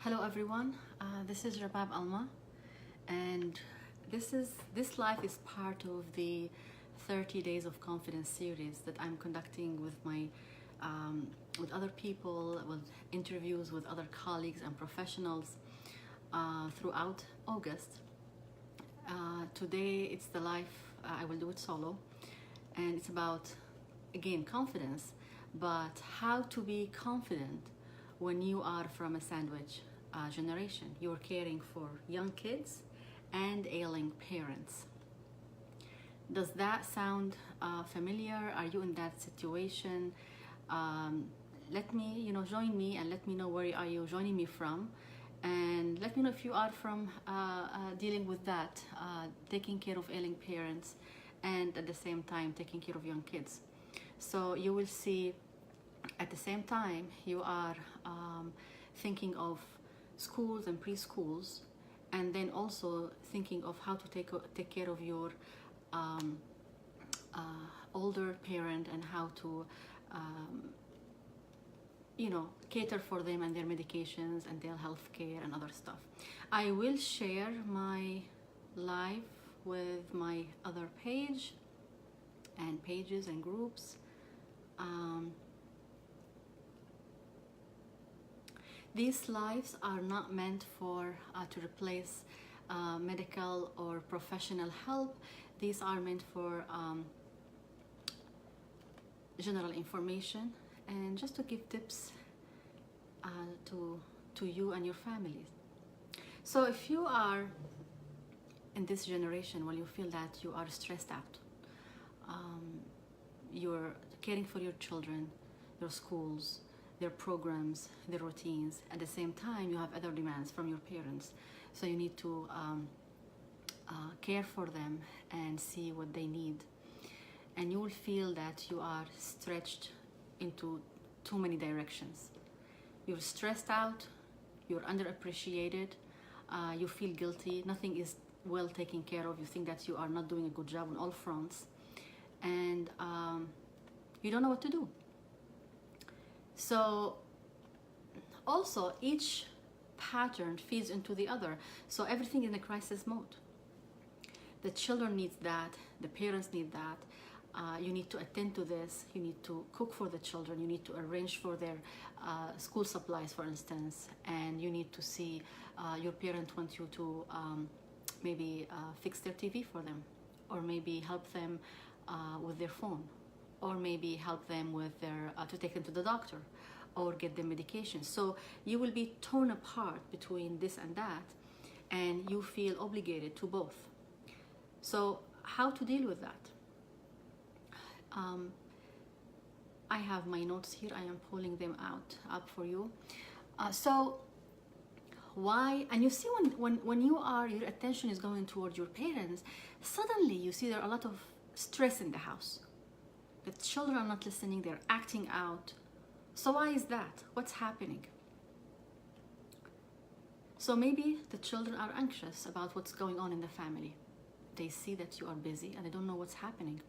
Hello everyone, this is Rabab Alma, and this life is part of the 30 Days of Confidence series that I'm conducting with with other people, with interviews with other colleagues and professionals throughout August. Today it's the life I will do it solo, and it's about, again, confidence, but how to be confident when you are from a sandwich generation. You're caring for young kids and ailing parents. Does that sound familiar? Are you in that situation? Let me, join me and let me know where are you joining me from, and let me know if you are from dealing with that, taking care of ailing parents and at the same time taking care of young kids. So you will see at the same time you are thinking of schools and preschools, and then also thinking of how to take care of your older parent and how to cater for them and their medications and their health care and other stuff. I will share my live with my other page and pages and groups. These lives are not meant for to replace medical or professional help. These are meant for general information and just to give tips to you and your families. So if you are in this generation when you feel that you are stressed out, you're caring for your children, your schools, their programs, their routines. At the same time, you have other demands from your parents. So you need to care for them and see what they need. And you will feel that you are stretched into too many directions. You're stressed out, you're underappreciated, you feel guilty, nothing is well taken care of, you think that you are not doing a good job on all fronts, and you don't know what to do. So also each pattern feeds into the other, so everything is in a crisis mode. The children need that, the parents need that, you need to attend to this, you need to cook for the children, you need to arrange for their school supplies, for instance, and you need to see your parent wants you to maybe fix their TV for them, or maybe help them with their phone, or maybe help them with their to take them to the doctor or get them medication. So you will be torn apart between this and that, and you feel obligated to both. So how to deal with that? I have my notes here. I am pulling them up for you. So why? And you see, when your attention is going toward your parents, suddenly you see there are a lot of stress in the house. The children are not listening, they're acting out. So why is that? What's happening? So maybe the children are anxious about what's going on in the family. They see that you are busy and they don't know what's happening.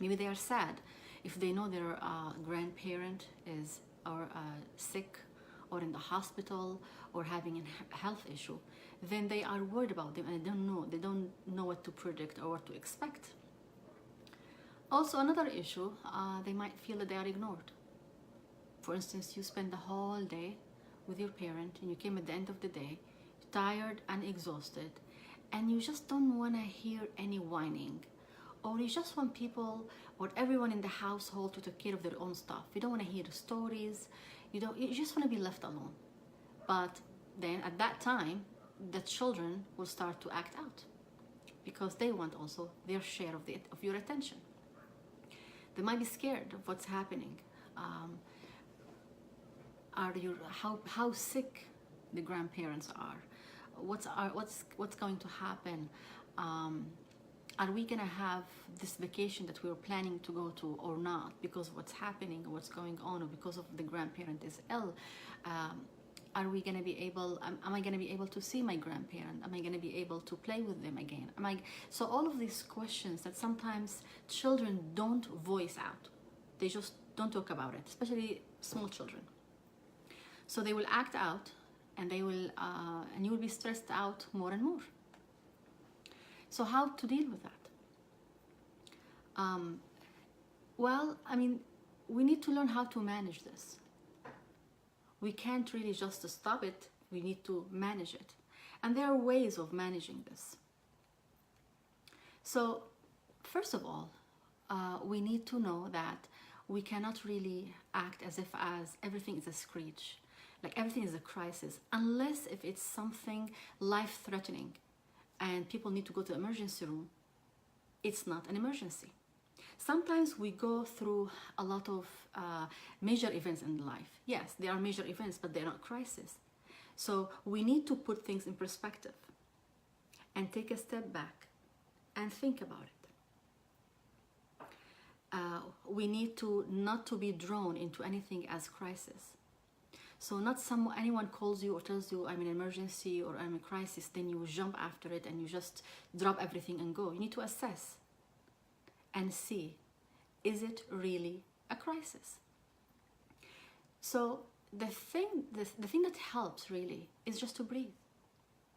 Maybe they are sad if they know their grandparent is sick or in the hospital or having a health issue. Then they are worried about them and they don't know what to predict or what to expect. Also, another issue, they might feel that they are ignored. For instance, you spend the whole day with your parent and you came at the end of the day, tired and exhausted, and you just don't want to hear any whining, or you just want people or everyone in the household to take care of their own stuff. You don't want to hear the stories, you just want to be left alone. But then at that time, the children will start to act out because they want also their share of your attention. They might be scared of what's happening. How sick the grandparents are? What's going to happen? Are we gonna have this vacation that we were planning to go to or not because of what's happening or what's going on, or because of the grandparent is ill? Are we gonna be able? Am I gonna be able to see my grandparent? Am I gonna be able to play with them again? So all of these questions that sometimes children don't voice out. They just don't talk about it, especially small children. So they will act out and they will, and you will be stressed out more and more. So how to deal with that? Well, I mean, we need to learn how to manage this. We can't really just stop it. We need to manage it. And there are ways of managing this. So, first of all, we need to know that we cannot really act as if everything is a screech, like everything is a crisis, unless if it's something life-threatening and people need to go to the emergency room. It's not an emergency. Sometimes we go through a lot of major events in life. Yes, they are major events, but they're not crises. So we need to put things in perspective and take a step back and think about it. We need to not to be drawn into anything as crisis. So not anyone calls you or tells you I'm in an emergency or I'm in a crisis, then you jump after it and you just drop everything and go. You need to assess and see, is it really a crisis? So the thing that helps really is just to breathe.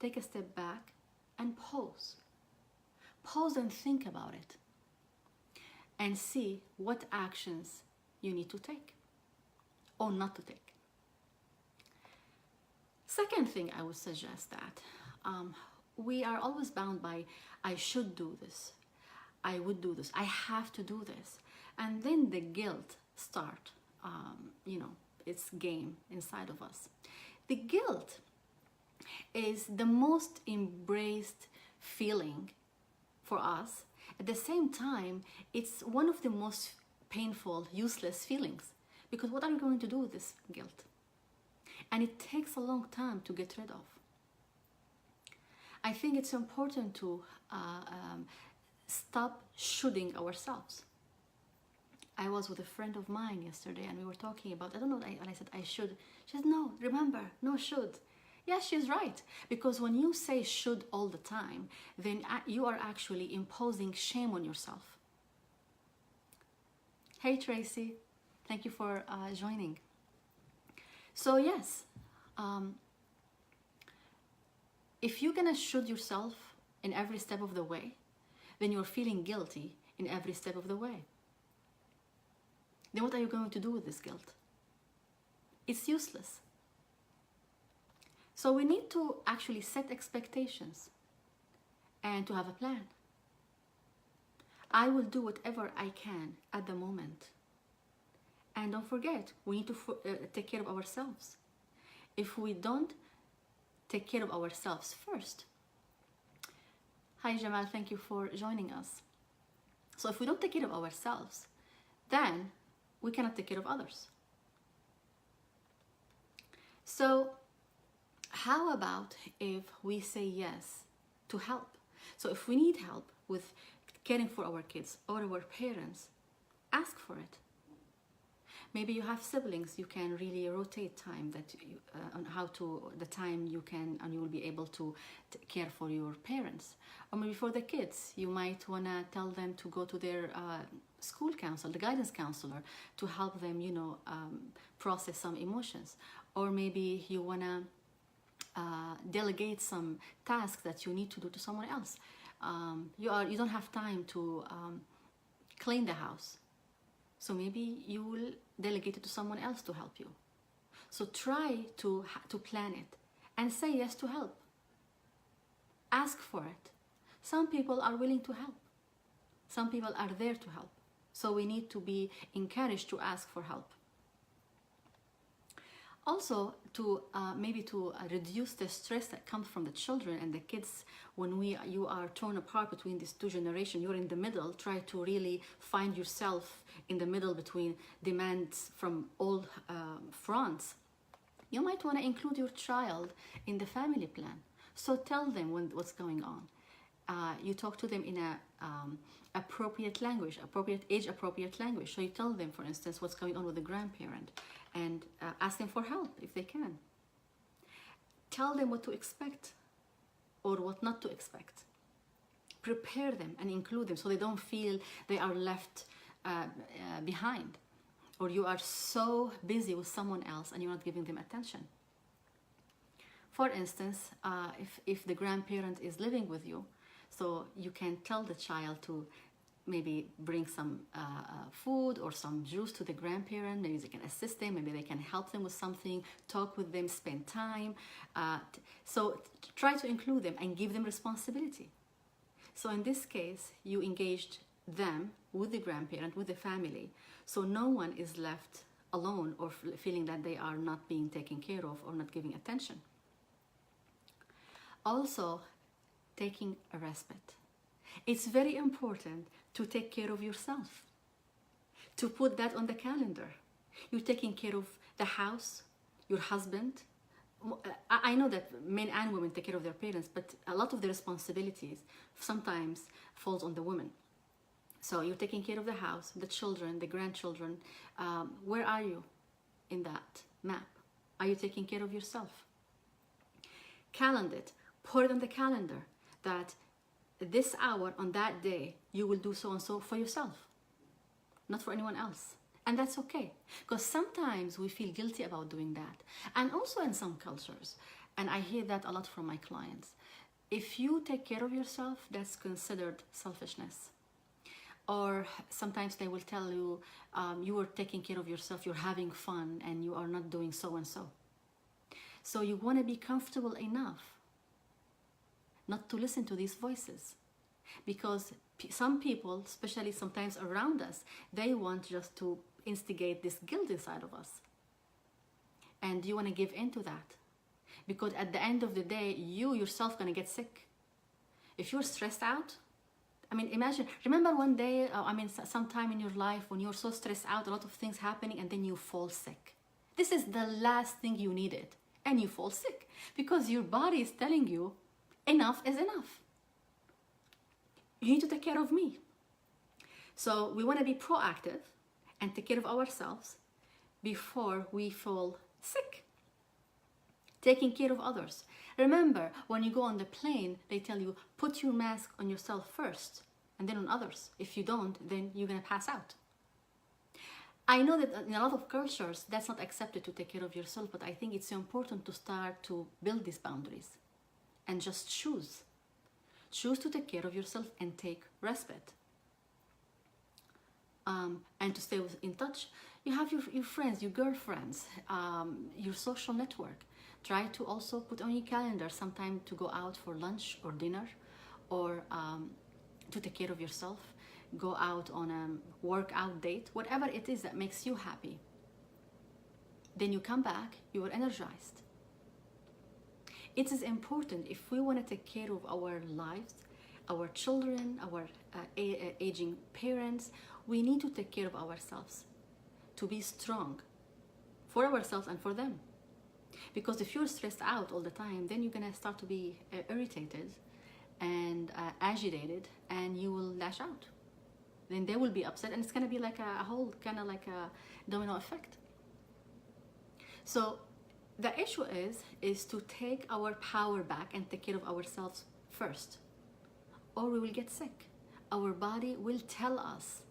Take a step back and pause. Pause and think about it. And see what actions you need to take or not to take. Second thing I would suggest that we are always bound by I should do this, I would do this, I have to do this. And then the guilt start, its game inside of us. The guilt is the most embraced feeling for us. At the same time, it's one of the most painful, useless feelings. Because what are you going to do with this guilt? And it takes a long time to get rid of. I think it's important to stop shoulding ourselves. I was with a friend of mine yesterday and we were talking about, and I said, I should. She said, no, remember, no should. Yes, she's right. Because when you say should all the time, then you are actually imposing shame on yourself. Hey, Tracy. Thank you for joining. So yes, if you're gonna should yourself in every step of the way, then you're feeling guilty in every step of the way. Then what are you going to do with this guilt? It's useless. So we need to actually set expectations and to have a plan. I will do whatever I can at the moment. And don't forget, we need to take care of ourselves. If we don't take care of ourselves first. Hi Jamal, thank you for joining us. So if we don't take care of ourselves, then we cannot take care of others. So how about if we say yes to help? So if we need help with caring for our kids or our parents, ask for it. Maybe you have siblings, you can really rotate time that you, on the time you can and you will be able to care for your parents. Or maybe for the kids, you might want to tell them to go to their school counselor, the guidance counselor, to help them, process some emotions. Or maybe you want to delegate some tasks that you need to do to someone else. You don't have time to clean the house. So maybe you will delegate it to someone else to help you. So try to plan it and say yes to help. Ask for it. Some people are willing to help. Some people are there to help. So we need to be encouraged to ask for help. Also, to reduce the stress that comes from the children and the kids when you are torn apart between these two generations, you're in the middle, try to really find yourself in the middle between demands from all fronts. You might want to include your child in the family plan. So tell them what's going on. You talk to them in a appropriate language, age-appropriate language. So you tell them, for instance, what's going on with the grandparent, and ask them for help if they can. Tell them what to expect or what not to expect. Prepare them and include them so they don't feel they are left behind, or you are so busy with someone else and you're not giving them attention. For instance, if the grandparent is living with you, so you can tell the child to maybe bring some food or some juice to the grandparent. Maybe they can assist them, maybe they can help them with something, talk with them, spend time. So try to include them and give them responsibility. So in this case, you engaged them with the grandparent, with the family, so no one is left alone or feeling that they are not being taken care of or not giving attention. Also, taking a respite. It's very important to take care of yourself, to put that on the calendar. You're taking care of the house, your husband. I know that men and women take care of their parents, but a lot of the responsibilities sometimes falls on the woman. So you're taking care of the house, the children, the grandchildren. Where are you in that map? Are you taking care of yourself? Calendar it. Put it on the calendar that this hour on that day you will do so and so for yourself, not for anyone else. And that's okay, because sometimes we feel guilty about doing that. And also in some cultures, and I hear that a lot from my clients, if you take care of yourself, that's considered selfishness. Or sometimes they will tell you, you are taking care of yourself, you're having fun, and you are not doing so and so. So you want to be comfortable enough not to listen to these voices, because some people, especially sometimes around us, they want just to instigate this guilt inside of us, and you want to give in to that, because at the end of the day, you yourself gonna get sick. If you're stressed out, I mean, remember one day, sometime in your life when you're so stressed out, a lot of things happening, and then you fall sick. This is the last thing you needed, and you fall sick because your body is telling you, enough is enough. You need to take care of me. So we want to be proactive and take care of ourselves before we fall sick. Taking care of others. Remember, when you go on the plane, they tell you, put your mask on yourself first and then on others. If you don't, then you're going to pass out. I know that in a lot of cultures, that's not accepted to take care of yourself, but I think it's important to start to build these boundaries. And just choose to take care of yourself and take respite, and to stay in touch. You have your friends, your girlfriends, your social network. Try to also put on your calendar some time to go out for lunch or dinner, or to take care of yourself. Go out on a workout date, whatever it is that makes you happy. Then you come back, you are energized. It is important, if we want to take care of our lives, our children, our aging parents, we need to take care of ourselves, to be strong for ourselves and for them. Because if you're stressed out all the time, then you're going to start to be irritated and agitated, and you will lash out. Then they will be upset, and it's going to be like a whole kind of like a domino effect. So the issue is to take our power back and take care of ourselves first, or we will get sick. Our body will tell us.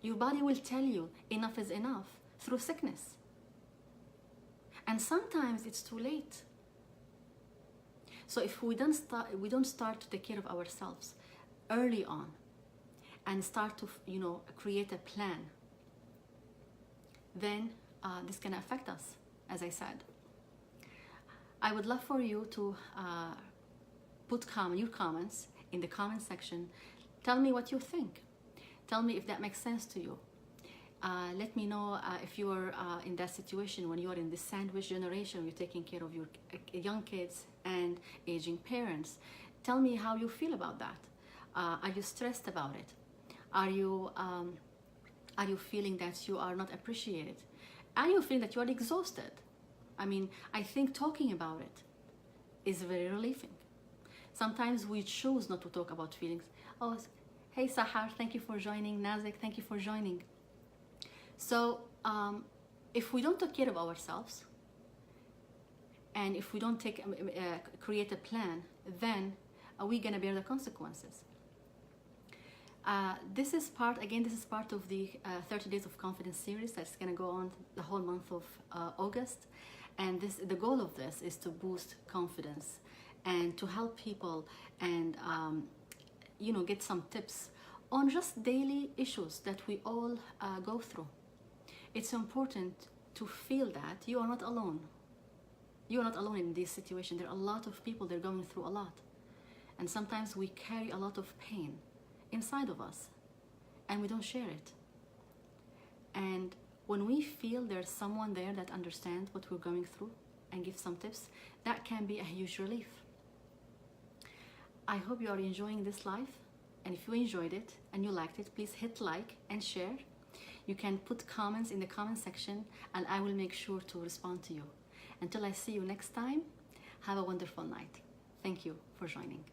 Your body will tell you enough is enough through sickness. And sometimes it's too late. So if we don't start to take care of ourselves early on and start to create a plan, then this can affect us, as I said. I would love for you to put your comments in the comment section. Tell me what you think. Tell me if that makes sense to you. Let me know if you are in that situation when you are in this sandwich generation, you're taking care of your young kids and aging parents. Tell me how you feel about that. Are you stressed about it? Are you feeling that you are not appreciated? Are you feeling that you are exhausted? I mean, I think talking about it is very relieving. Sometimes we choose not to talk about feelings. Oh, hey Sahar, thank you for joining. Nazik, thank you for joining. So if we don't take care of ourselves, and if we don't create a plan, then we're gonna bear the consequences. This is part of the 30 Days of Confidence series that's gonna go on the whole month of August. And the goal of this is to boost confidence and to help people, and get some tips on just daily issues that we all go through. It's important to feel that you are not alone. You are not alone in this situation. There are a lot of people that are going through a lot. And sometimes we carry a lot of pain inside of us and we don't share it. And when we feel there's someone there that understands what we're going through and gives some tips, that can be a huge relief. I hope you are enjoying this live. And if you enjoyed it and you liked it, please hit like and share. You can put comments in the comment section and I will make sure to respond to you. Until I see you next time, have a wonderful night. Thank you for joining.